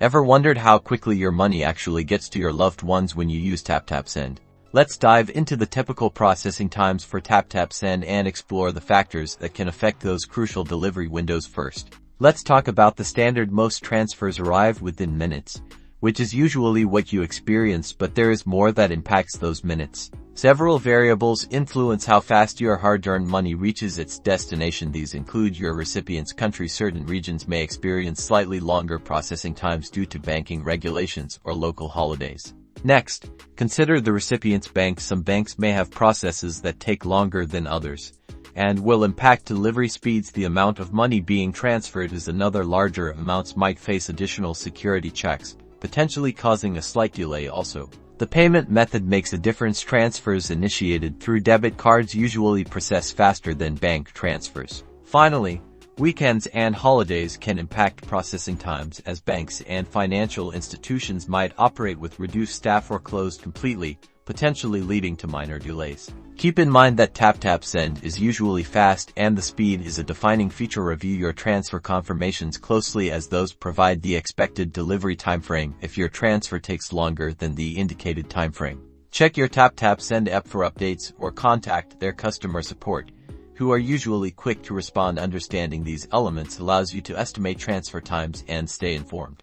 Ever wondered how quickly your money actually gets to your loved ones when you use Taptap Send? Let's dive into the typical processing times for Taptap Send and explore the factors that can affect those crucial delivery windows first. Let's talk about the standard. Most transfers arrive within minutes, which is usually what you experience, but there is more that impacts those minutes. Several variables influence how fast your hard-earned money reaches its destination. These include your recipient's country. Certain regions may experience slightly longer processing times due to banking regulations or local holidays. Next, consider the recipient's bank. Some banks may have processes that take longer than others and will impact delivery speeds. The amount of money being transferred is another. Larger amounts might face additional security checks, potentially causing a slight delay. Also, the payment method makes a difference. Transfers initiated through debit cards usually process faster than bank transfers. Finally, weekends and holidays can impact processing times, as banks and financial institutions might operate with reduced staff or closed completely, potentially leading to minor delays. Keep in mind that Taptap Send is usually fast and the speed is a defining feature. Review your transfer confirmations closely, as those provide the expected delivery timeframe. If your transfer takes longer than the indicated timeframe, check your Taptap Send app for updates or contact their customer support, who are usually quick to respond. Understanding these elements allows you to estimate transfer times and stay informed.